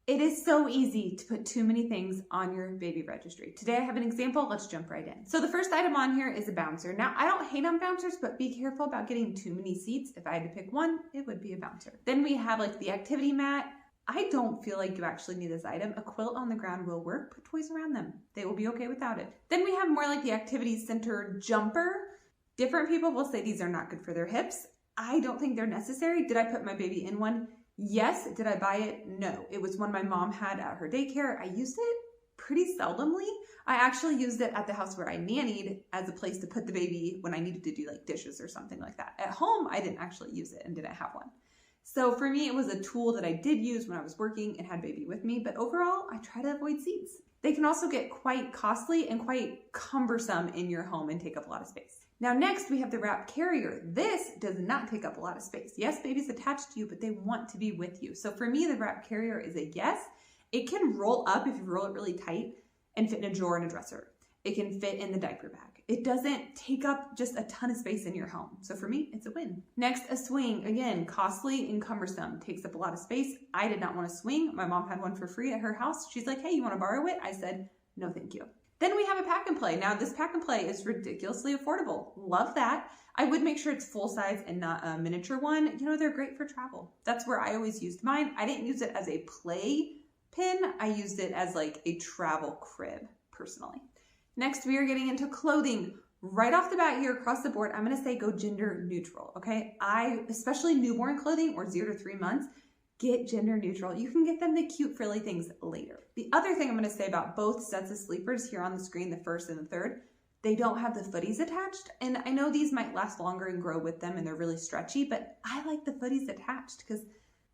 It is so easy to put too many things on your baby registry. Today I have an example. Let's jump right in. So the first item on here is a bouncer. Now I don't hate on bouncers, but be careful about getting too many seats. If I had to pick one, it would be a bouncer. Then we have like the activity mat. I don't feel like you actually need this item. A quilt on the ground will work. Put toys around them. They will be okay without it. Then we have more like the activity center jumper. Different people will say these are not good for their hips. I don't think they're necessary. Did I put my baby in one? Yes. Did I buy it? No. It was one my mom had at her daycare. I used it pretty seldomly. I actually used it at the house where I nannied as a place to put the baby when I needed to do like dishes or something like that. At home, I didn't actually use it and didn't have one. So for me, it was a tool that I did use when I was working and had baby with me, but overall, I try to avoid seats. They can also get quite costly and quite cumbersome in your home and take up a lot of space. Now next, we have the wrap carrier. This does not take up a lot of space. Yes, baby's attached to you, but they want to be with you. So for me, the wrap carrier is a yes. It can roll up if you roll it really tight and fit in a drawer in a dresser. It can fit in the diaper bag. It doesn't take up just a ton of space in your home. So for me, it's a win. Next, a swing. Again, costly and cumbersome. Takes up a lot of space. I did not want a swing. My mom had one for free at her house. She's like, hey, you want to borrow it? I said, no, thank you. Then we have a pack and play. Now this pack and play is ridiculously affordable. Love that. I would make sure it's full size and not a miniature one. You know, they're great for travel. That's where I always used mine. I didn't use it as a play pin. I used it as like a travel crib personally. Next, we are getting into clothing. Right off the bat here, across the board, I'm gonna say go gender neutral, okay? Especially newborn clothing or 0 to 3 months, get gender neutral. You can get them the cute frilly things later. The other thing I'm gonna say about both sets of sleepers here on the screen, the first and the third, they don't have the footies attached. And I know these might last longer and grow with them and they're really stretchy, but I like the footies attached because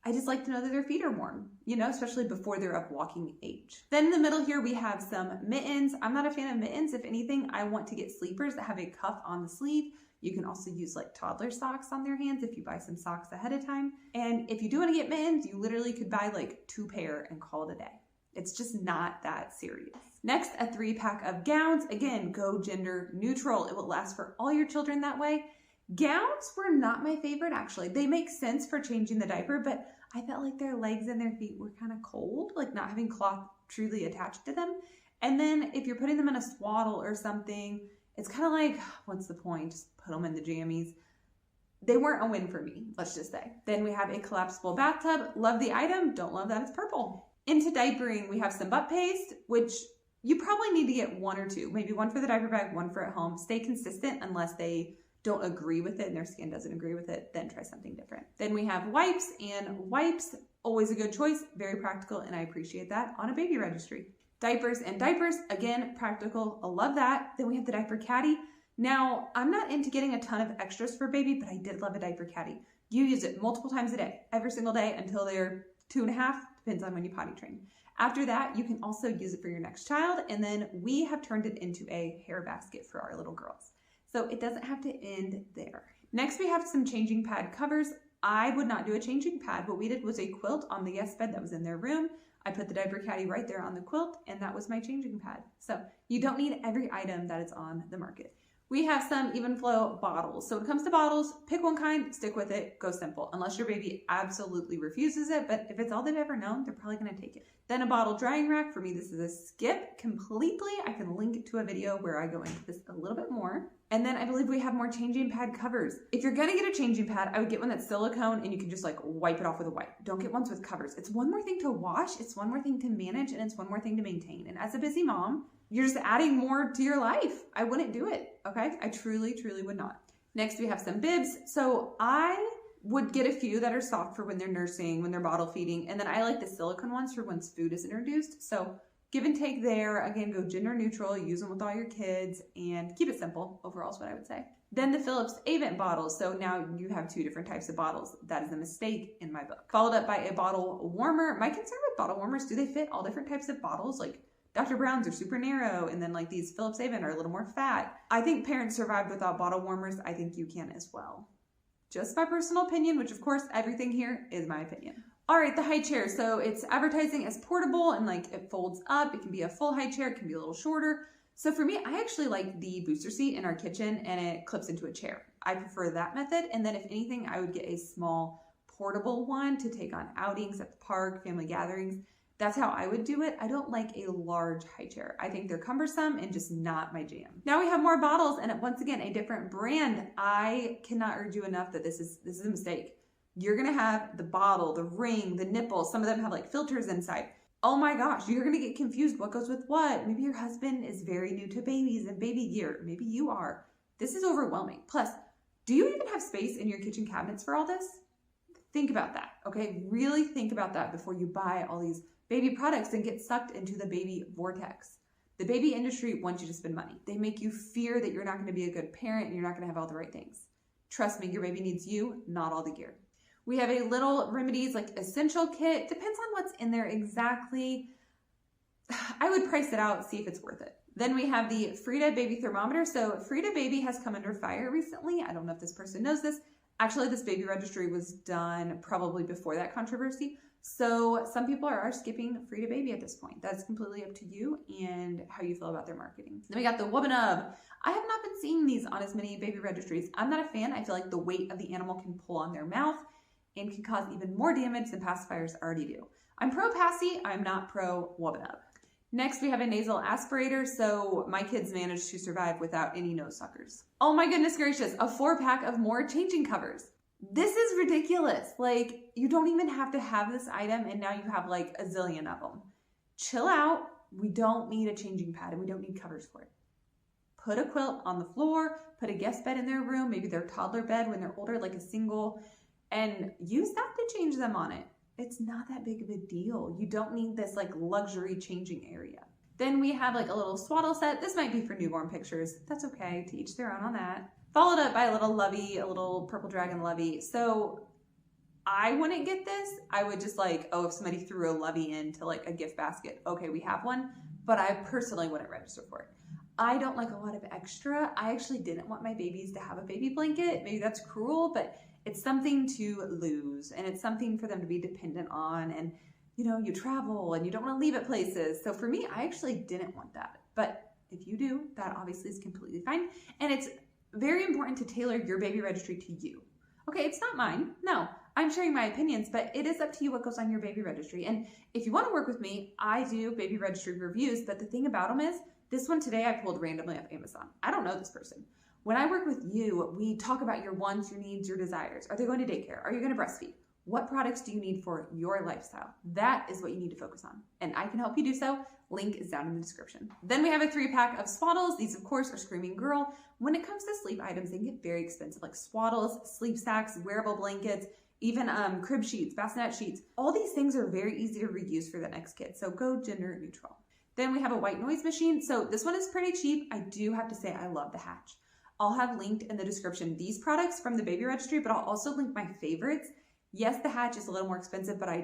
I just like to know that their feet are warm, you know, especially before they're of walking age. Then in the middle here, we have some mittens. I'm not a fan of mittens. If anything, I want to get sleepers that have a cuff on the sleeve. You can also use like toddler socks on their hands if you buy some socks ahead of time. And if you do want to get mittens, you literally could buy like 2 pair and call it a day. It's just not that serious. Next, a 3-pack of gowns. Again, go gender neutral. It will last for all your children that way. Gowns were not my favorite, actually. They make sense for changing the diaper, but I felt like their legs and their feet were kind of cold, like not having cloth truly attached to them. And then if you're putting them in a swaddle or something, it's kind of like, what's the point? Just put them in the jammies. They weren't a win for me, let's just say. Then we have a collapsible bathtub. Love the item, don't love that it's purple. Into diapering, we have some butt paste, which you probably need to get 1 or 2, maybe 1 for the diaper bag, 1 for at home. Stay consistent unless they don't agree with it and their skin doesn't agree with it, then try something different. Then we have wipes, and wipes, always a good choice, very practical, and I appreciate that on a baby registry. Diapers and diapers, again, practical, I love that. Then we have the diaper caddy. Now, I'm not into getting a ton of extras for baby, but I did love a diaper caddy. You use it multiple times a day, every single day until they're 2.5, depends on when you potty train. After that, you can also use it for your next child, and then we have turned it into a hair basket for our little girls. So it doesn't have to end there. Next, we have some changing pad covers. I would not do a changing pad. What we did was a quilt on the guest bed that was in their room. I put the diaper caddy right there on the quilt, and that was my changing pad. So you don't need every item that is on the market. We have some even flow bottles. So when it comes to bottles, pick one kind, stick with it, go simple. Unless your baby absolutely refuses it, but if it's all they've ever known, they're probably gonna take it. Then a bottle drying rack. For me, this is a skip completely. I can link to a video where I go into this a little bit more. And then I believe we have more changing pad covers. If you're gonna get a changing pad, I would get one that's silicone and you can just like wipe it off with a wipe. Don't get ones with covers. It's one more thing to wash, it's one more thing to manage, and it's one more thing to maintain. And as a busy mom, you're just adding more to your life. I wouldn't do it, okay? I truly, truly would not. Next, we have some bibs. So I would get a few that are soft for when they're nursing, when they're bottle feeding, and then I like the silicone ones for when food is introduced. So give and take there. Again, go gender neutral, use them with all your kids, and keep it simple overall is what I would say. Then the Philips Avent bottles. So now you have 2 different types of bottles. That is a mistake in my book. Followed up by a bottle warmer. My concern with bottle warmers, do they fit all different types of bottles? Like Dr. Brown's are super narrow, and then like these Philips Avent are a little more fat. I think parents survived without bottle warmers. I think you can as well. Just my personal opinion, which of course everything here is my opinion. All right, the high chair. So it's advertising as portable and like it folds up. It can be a full high chair. It can be a little shorter. So for me, I actually like the booster seat in our kitchen and it clips into a chair. I prefer that method. And then if anything, I would get a small portable one to take on outings at the park, family gatherings. That's how I would do it. I don't like a large high chair. I think they're cumbersome and just not my jam. Now we have more bottles, and once again, a different brand. I cannot urge you enough that this is a mistake. You're gonna have the bottle, the ring, the nipple. Some of them have like filters inside. Oh my gosh, you're gonna get confused what goes with what. Maybe your husband is very new to babies and baby gear. Maybe you are. This is overwhelming. Plus, do you even have space in your kitchen cabinets for all this? Think about that, okay? Really think about that before you buy all these baby products and get sucked into the baby vortex. The baby industry wants you to spend money. They make you fear that you're not gonna be a good parent and you're not gonna have all the right things. Trust me, your baby needs you, not all the gear. We have a little remedies like essential kit. Depends on what's in there exactly. I would price it out, see if it's worth it. Then we have the Frida baby thermometer. So Frida baby has come under fire recently. I don't know if this person knows this. Actually, this baby registry was done probably before that controversy. So some people are skipping Frida baby at this point. That's completely up to you and how you feel about their marketing. Then we got the Wubbanub. I have not been seeing these on as many baby registries. I'm not a fan. I feel like the weight of the animal can pull on their mouth and can cause even more damage than pacifiers already do. I'm pro Passy, I'm not pro Wubbanub. Next, we have a nasal aspirator, so my kids managed to survive without any nose suckers. Oh my goodness gracious, a 4-pack of more changing covers. This is ridiculous. Like, you don't even have to have this item, and now you have like a zillion of them. Chill out. We don't need a changing pad, and we don't need covers for it. Put a quilt on the floor, put a guest bed in their room, maybe their toddler bed when they're older, like a single, and use that to change them on it. It's not that big of a deal. You don't need this like luxury changing area. Then we have like a little swaddle set. This might be for newborn pictures. That's okay, to each their own on that. Followed up by a little lovey, a little purple dragon lovey. So I wouldn't get this. I would just like, oh, if somebody threw a lovey into like a gift basket, okay, we have one, but I personally wouldn't register for it. I don't like a lot of extra. I actually didn't want my babies to have a baby blanket. Maybe that's cruel, but it's something to lose, and it's something for them to be dependent on, and you know, you travel and you don't want to leave at places. So for me, I actually didn't want that. But if you do, that obviously is completely fine. And it's very important to tailor your baby registry to you. Okay, it's not mine. No, I'm sharing my opinions, but it is up to you what goes on your baby registry. And if you want to work with me, I do baby registry reviews, but the thing about them is, this one today I pulled randomly off Amazon. I don't know this person. When I work with you, we talk about your wants, your needs, your desires. Are they going to daycare? Are you going to breastfeed? What products do you need for your lifestyle? That is what you need to focus on. And I can help you do so. Link is down in the description. Then we have a 3-pack of swaddles. These, of course, are Screaming Girl. When it comes to sleep items, they can get very expensive, like swaddles, sleep sacks, wearable blankets, even crib sheets, bassinet sheets. All these things are very easy to reuse for the next kid. So go gender neutral. Then we have a white noise machine. So this one is pretty cheap. I do have to say I love the Hatch. I'll have linked in the description these products from the baby registry, but I'll also link my favorites. Yes, the Hatch is a little more expensive, but I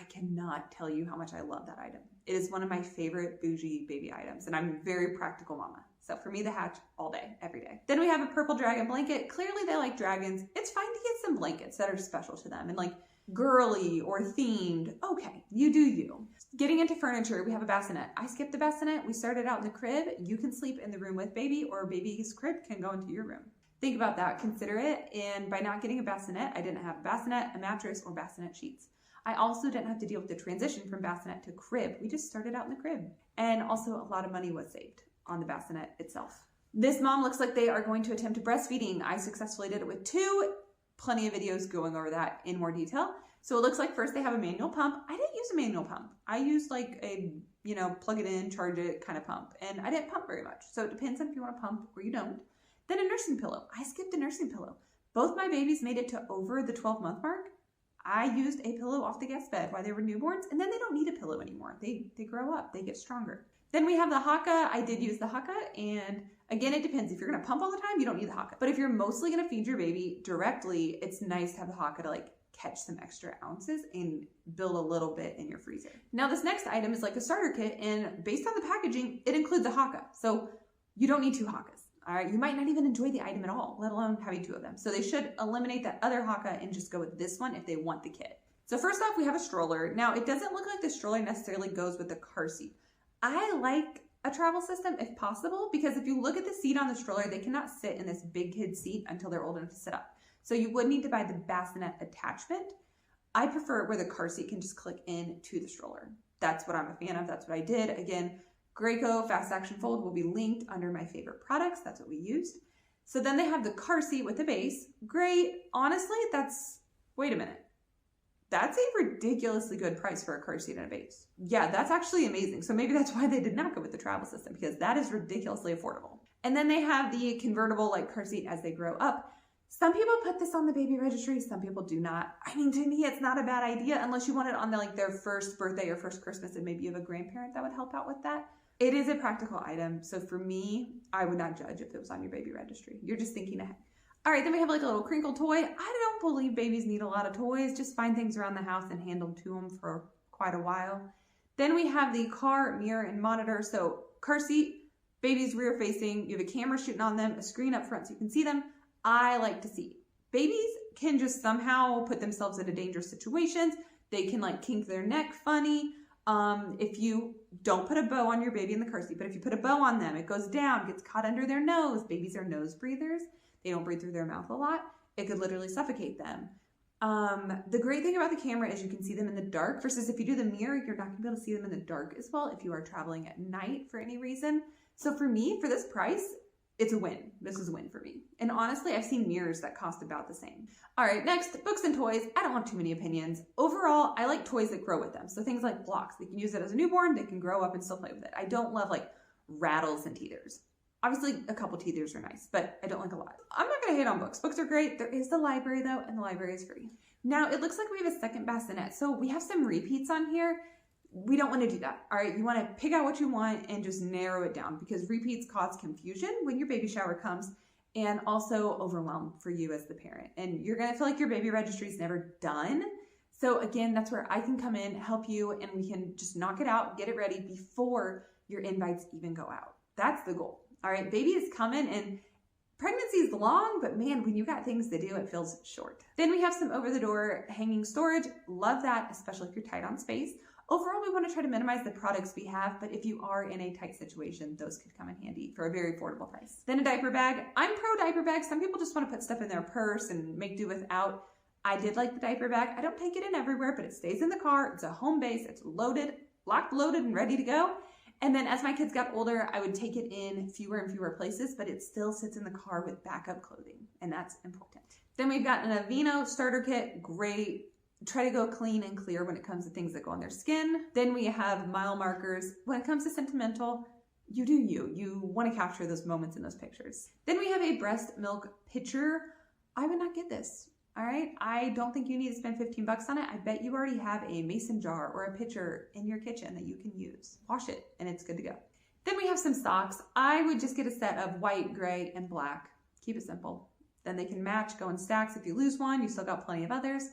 cannot tell you how much I love that item. It is one of my favorite bougie baby items, and I'm a very practical mama. So for me, the Hatch all day, every day. Then we have a purple dragon blanket. Clearly they like dragons. It's fine to get some blankets that are special to them and like girly or themed. Okay, you do you. Getting into furniture, we have a bassinet. I skipped the bassinet. We started out in the crib. You can sleep in the room with baby, or baby's crib can go into your room. Think about that, consider it, and by not getting a bassinet, I didn't have a bassinet, a mattress, or bassinet sheets. I also didn't have to deal with the transition from bassinet to crib. We just started out in the crib. And also a lot of money was saved on the bassinet itself. This mom looks like they are going to attempt breastfeeding. I successfully did it with 2. Plenty of videos going over that in more detail. So it looks like first they have a manual pump. I didn't use a manual pump. I used like a, plug it in, charge it kind of pump. And I didn't pump very much. So it depends on if you want to pump or you don't. Then a nursing pillow. I skipped a nursing pillow. Both my babies made it to over the 12-month mark. I used a pillow off the guest bed while they were newborns, and then they don't need a pillow anymore. They grow up, they get stronger. Then we have the Haka. I did use the Haka, and again, it depends. If you're gonna pump all the time, you don't need the Haka. But if you're mostly gonna feed your baby directly, it's nice to have the Haka to like catch some extra ounces and build a little bit in your freezer. Now this next item is like a starter kit, and based on the packaging, it includes a Haka. So you don't need 2 Hakas. All right, you might not even enjoy the item at all, let alone having 2 of them. So they should eliminate that other Haka and just go with this one if they want the kit. So first off, we have a stroller. Now it doesn't look like the stroller necessarily goes with the car seat. I like a travel system if possible, because if you look at the seat on the stroller, they cannot sit in this big kid seat until they're old enough to sit up. So you would need to buy the bassinet attachment. I prefer it where the car seat can just click in to the stroller. That's what I'm a fan of. That's what I did. Again, Graco Fast Action Fold will be linked under my favorite products. That's what we used. So then they have the car seat with the base. Great. Honestly, wait a minute. That's a ridiculously good price for a car seat and a base. Yeah, that's actually amazing. So maybe that's why they did not go with the travel system, because that is ridiculously affordable. And then they have the convertible like car seat as they grow up. Some people put this on the baby registry, some people do not. I mean, to me, it's not a bad idea unless you want it on their first birthday or first Christmas, and maybe you have a grandparent that would help out with that. It is a practical item. So for me, I would not judge if it was on your baby registry. You're just thinking ahead. All right, then we have like a little crinkle toy. I don't believe babies need a lot of toys. Just find things around the house and hand them to them for quite a while. Then we have the car mirror and monitor. So car seat, baby's rear facing. You have a camera shooting on them, a screen up front so you can see them. I like to see. Babies can just somehow put themselves into dangerous situations. They can like kink their neck funny. If you don't put a bow on your baby in the car seat, but if you put a bow on them, it goes down, gets caught under their nose. Babies are nose breathers. They don't breathe through their mouth a lot. It could literally suffocate them. The great thing about the camera is you can see them in the dark versus if you do the mirror, you're not gonna be able to see them in the dark as well if you are traveling at night for any reason. So for me, for this price, it's a win. This is a win for me. And honestly, I've seen mirrors that cost about the same. All right, next, books and toys. I don't want too many opinions. Overall, I like toys that grow with them. So things like blocks. They can use it as a newborn. They can grow up and still play with it. I don't love like rattles and teethers. Obviously, a couple teethers are nice, but I don't like a lot. I'm not gonna hate on books. Books are great. There is the library though, and the library is free. Now, it looks like we have a second bassinet. So we have some repeats on here. We don't want to do that. All right, you want to pick out what you want and just narrow it down because repeats cause confusion when your baby shower comes and also overwhelm for you as the parent. And you're going to feel like your baby registry is never done. So again, that's where I can come in, help you, and we can just knock it out, get it ready before your invites even go out. That's the goal. All right, baby is coming and pregnancy is long, but man, when you got things to do, it feels short. Then we have some over-the-door hanging storage. Love that, especially if you're tight on space. Overall, we want to try to minimize the products we have, but if you are in a tight situation, those could come in handy for a very affordable price. Then a diaper bag. I'm pro diaper bag. Some people just want to put stuff in their purse and make do without. I did like the diaper bag. I don't take it in everywhere, but it stays in the car. It's a home base. It's loaded, locked, loaded, and ready to go. And then as my kids got older, I would take it in fewer and fewer places, but it still sits in the car with backup clothing, and that's important. Then we've got an Aveeno starter kit. Great. Try to go clean and clear when it comes to things that go on their skin. Then we have mile markers. When it comes to sentimental, you do you. You want to capture those moments in those pictures. Then we have a breast milk pitcher. I would not get this. All right. I don't think you need to spend $15 on it. I bet you already have a mason jar or a pitcher in your kitchen that you can use. Wash it and it's good to go. Then we have some socks. I would just get a set of white, gray, and black. Keep it simple. Then they can match, go in stacks. If you lose one, you still got plenty of others.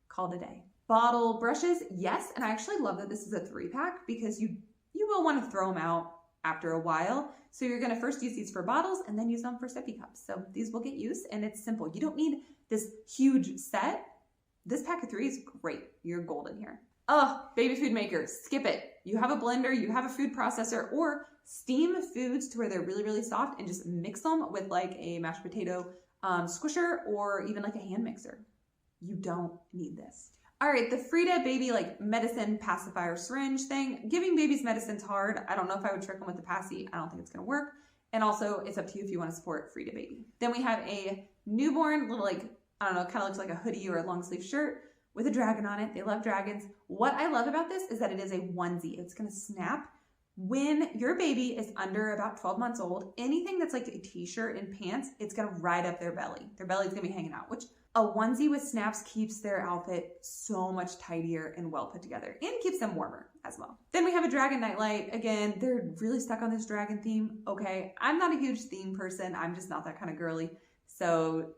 Call it a day. Bottle brushes, yes, and I actually love that this is a 3-pack because you will want to throw them out after a while. So you're going to first use these for bottles and then use them for sippy cups. So these will get used and it's simple. You don't need this huge set. This pack of 3 is great. You're golden here. Oh, baby food maker, skip it. You have a blender, you have a food processor, or steam foods to where they're really, really soft and just mix them with like a mashed potato squisher or even like a hand mixer. You don't need this. All right, the Frida baby like medicine pacifier syringe thing. Giving babies medicine's hard. I don't know if I would trick them with the passy. I don't think it's gonna work. And also it's up to you if you wanna support Frida baby. Then we have a newborn little like, I don't know, kind of looks like a hoodie or a long sleeve shirt with a dragon on it. They love dragons. What I love about this is that it is a onesie. It's gonna snap. When your baby is under about 12 months old, anything that's like a t-shirt and pants, it's gonna ride up their belly. Their belly's gonna be hanging out, which a onesie with snaps keeps their outfit so much tidier and well put together and keeps them warmer as well. Then we have a dragon nightlight. Again, they're really stuck on this dragon theme. Okay, I'm not a huge theme person. I'm just not that kind of girly. So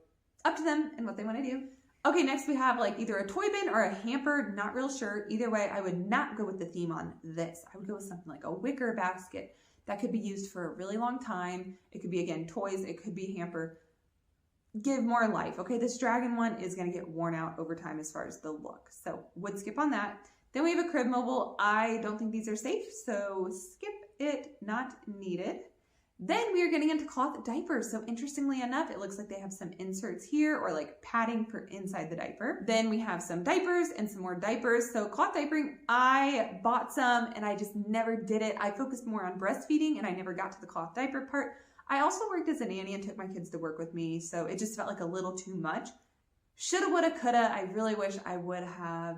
up to them and what they want to do. Okay, next we have like either a toy bin or a hamper, not real sure. Either way, I would not go with the theme on this. I would go with something like a wicker basket that could be used for a really long time. It could be, again, toys. It could be hamper. Give more life. Okay, this dragon one is going to get worn out over time as far as the look. So would skip on that. Then we have a crib mobile. I don't think these are safe, so skip it, not needed. Then we are getting into cloth diapers. So interestingly enough, it looks like they have some inserts here or like padding for inside the diaper. Then we have some diapers and some more diapers. So cloth diapering, I bought some and I just never did it. I focused more on breastfeeding and I never got to the cloth diaper part. I also worked as a nanny and took my kids to work with me. So it just felt like a little too much. Shoulda, woulda, coulda. I really wish I would have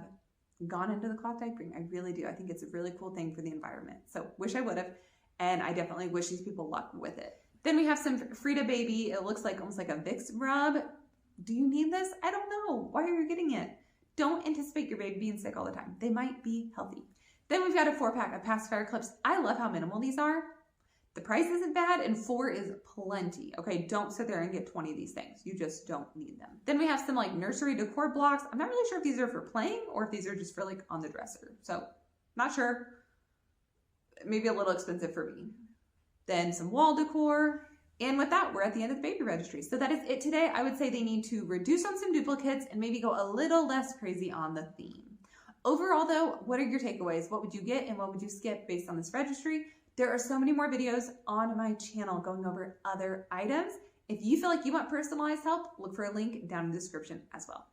gone into the cloth diapering. I really do. I think it's a really cool thing for the environment. So wish I would have. And I definitely wish these people luck with it. Then we have some Frida Baby. It looks like almost like a Vicks rub. Do you need this? I don't know. Why are you getting it? Don't anticipate your baby being sick all the time. They might be healthy. Then we've got a 4-pack of pacifier clips. I love how minimal these are. The price isn't bad and 4 is plenty. Okay, don't sit there and get 20 of these things. You just don't need them. Then we have some like nursery decor blocks. I'm not really sure if these are for playing or if these are just for like on the dresser. So not sure. Maybe a little expensive for me. Then some wall decor. And with that, we're at the end of the baby registry. So that is it today. I would say they need to reduce on some duplicates and maybe go a little less crazy on the theme. Overall though, what are your takeaways? What would you get and what would you skip based on this registry? There are so many more videos on my channel going over other items. If you feel like you want personalized help, look for a link down in the description as well.